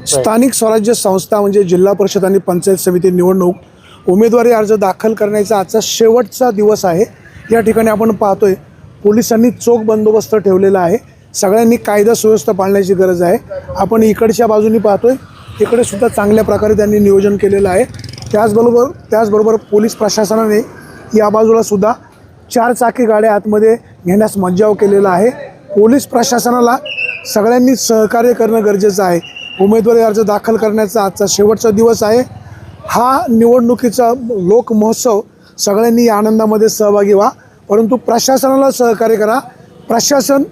स्थानिक स्वराज्य संस्था म्हणजे जिल्हा परिषद आणि पंचायत समिती निवडणूक उमेदवारी अर्ज दाखल करण्याचा आजचा शेवटचा दिवस आहे। या ठिकाणी आपण पाहतोय पोलिसांनी चोख बंदोबस्त ठेवलेला आहे। सगळ्यांनी कायदा सुव्यवस्था पाळण्याची गरज आहे। आपण इकडच्या बाजूनी पाहतोय, इकडे सुद्धा चांगल्या प्रकारे त्यांनी नियोजन केलेलं आहे। त्याचबरोबर पोलीस प्रशासनाने या बाजूला सुद्धा 4 चाकी गाड्या आतमध्ये घेण्यास मज्जाव केलेला आहे। पोलीस प्रशासनाला सगळ्यांनी सहकार्य करणं गरजेचं आहे। उमेदवारी अर्ज दाखल करण्याचा आजचा शेवटचा दिवस आहे। हा निवडणुकीचा लोक महोत्सव, सगळ्यांनी या आनंदामध्ये सहभागी व्हा, परंतु प्रशासनाला सहकार्य करा। प्रशासन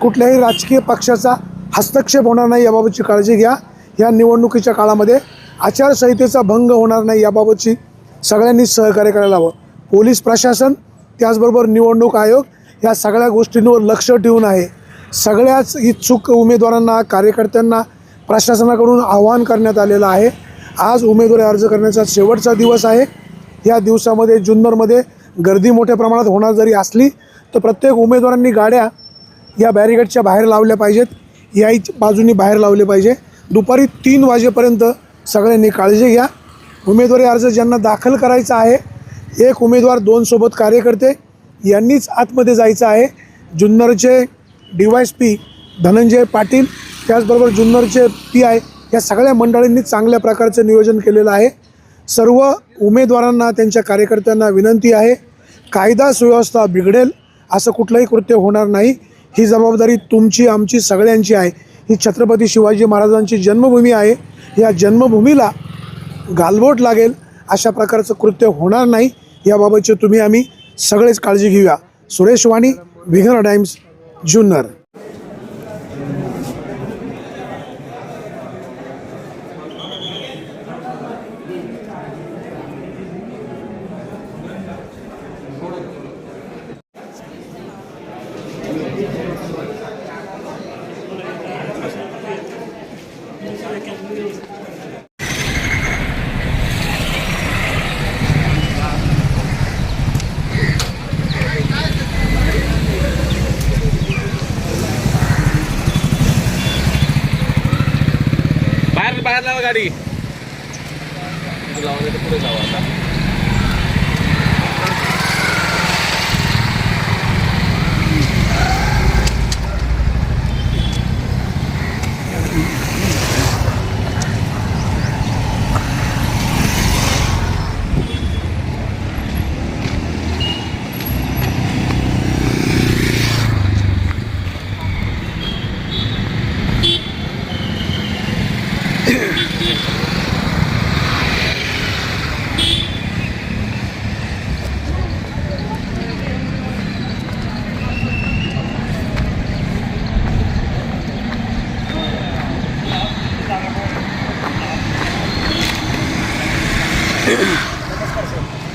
कुठल्याही राजकीय पक्षाचा हस्तक्षेप होणार नाही याबाबतची काळजी घ्या। या निवडणुकीच्या काळामध्ये आचारसंहितेचा भंग होणार नाही याबाबतची सगळ्यांनी सहकार्य करायला हवं। पोलीस प्रशासन त्याचबरोबर निवडणूक आयोग या सगळ्या गोष्टींवर लक्ष ठेवून आहे। सगळ्याच इच्छुक उमेदवारांना, कार्यकर्त्यांना प्रशासनाकडून आवाहन करण्यात आलेलं आहे। आज उमेदवारी अर्ज करण्याचा शेवटचा दिवस आहे। या दिवसामध्ये जुन्नरमध्ये गर्दी मोठ्या प्रमाणात होणार जरी असली तर प्रत्येक उमेदवारांनी गाड्या या बॅरिगेडच्या बाहेर लावल्या पाहिजेत, याही बाजूनी बाहेर लावले पाहिजे। दुपारी 3 वाजेपर्यंत सगळ्यांनी काळजी घ्या। उमेदवारी अर्ज ज्यांना दाखल करायचा आहे, एक उमेदवार 2 सोबत कार्यकर्ते यांनीच आतमध्ये जायचं आहे। जुन्नरचे DYSP धनंजय पाटील, त्याचबरोबर जुन्नरचे PI या सगळ्या मंडळींनी चांगल्या प्रकारचं नियोजन केलेलं आहे। सर्व उमेदवारांना, त्यांच्या कार्यकर्त्यांना विनंती आहे, कायदा सुव्यवस्था बिघडेल असं कुठलंही कृत्य होणार नाही। ही जबाबदारी तुमची, आमची, सगळ्यांची आहे। ही छत्रपती शिवाजी महाराजांची जन्मभूमी आहे। या जन्मभूमीला गालबोट लागेल अशा प्रकारचं कृत्य होणार नाही याबाबतचे तुम्ही आम्ही सगळेच काळजी घेऊया। सुरेश वाणी, विघ्न टाइम्स, जुन्नर। बाहेर लावा गाडी, पुढे जाऊ आता।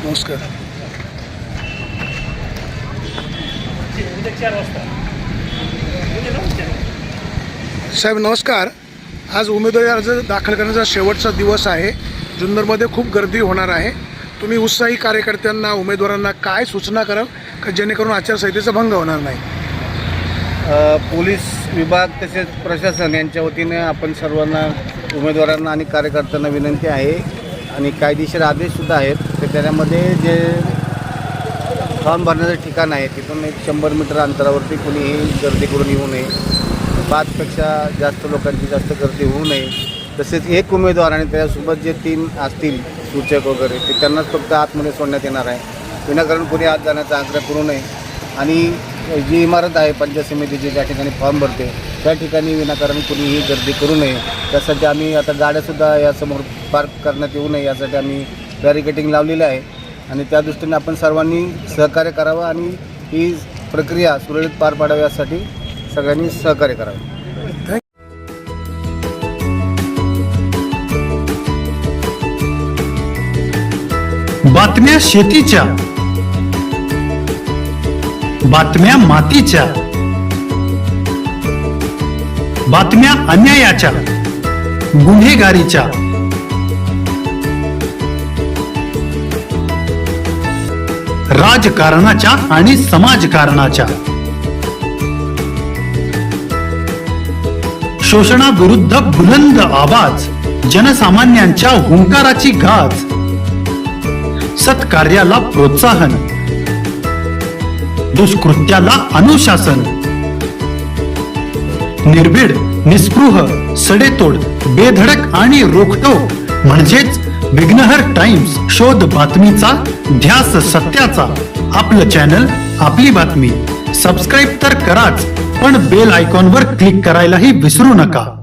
नमस्कार साहेब, नमस्कार। आज उमेदवारी अर्ज दाखल करण्याचा शेवटचा दिवस आहे। जुन्नरमध्ये खूप गर्दी होणार आहे। तुम्ही उत्साही कार्यकर्त्यांना, उमेदवारांना काय सूचना कराल का जेणेकरून आचारसंहितेचा भंग होणार नाही? पोलीस विभाग तसेच प्रशासन यांच्या वतीने आपण सर्वांना, उमेदवारांना आणि कार्यकर्त्यांना विनंती आहे आणि कायदेशीर आदेशसुद्धा आहेत, तर त्यामध्ये जे फॉर्म भरण्याचं ठिकाण आहे तिथून एक 100 मीटर अंतरावरती कोणीही गर्दी करून येऊ नये। 5पेक्षा जास्त लोकांची जास्त गर्दी होऊ नये। तसेच एक उमेदवार आणि त्याच्यासोबत जे 3 असतील सूचक वगैरे ते त्यांनाच फक्त आतमध्ये सोडण्यात येणार आहे। विनाकारण कोणी आत जाण्याचा आग्रह करू नये। आणि जी इमारत आहे पंचायत समितीची ज्या ठिकाणी फॉर्म भरते त्या ठिकाणी विनाकारण कोणीही गर्दी करू नये। त्यासाठी आम्ही आता गाड्यासुद्धा यासमोर पार्क करण्यात येऊ नये यासाठी आम्ही बॅरिकेडिंग लावलेलं आहे आणि त्या दृष्टीने आपण सर्वांनी सहकार्य करावं आणि ही प्रक्रिया सुरळीत पार पाडावी यासाठी सगळ्यांनी सहकार्य करावे। बातम्या शेतीच्या, बातम्या मातीच्या, बातम्या अन्यायाच्या, गुन्हेगारीच्या, राजकारणाच्या आणि समाजकारणाच्या, शोषणाविरुद्ध बुलंद आवाज, जनसामान्यांच्या हुंकाराची गाज, सत्कार्याला प्रोत्साहन, दुष्कृत्याला अनुशासन, निर्भीड, निस्पृह, सडेतोड, बेधडक आणि रोखटोक म्हणजेच विघ्नहर टाइम्स. शोध बातमीचा, ध्यास सत्याचा. आपलं चॅनल, आपली बातमी. सबस्क्राईब तर कराच, पण बेल आयकॉनवर क्लिक करायलाही विसरू नका.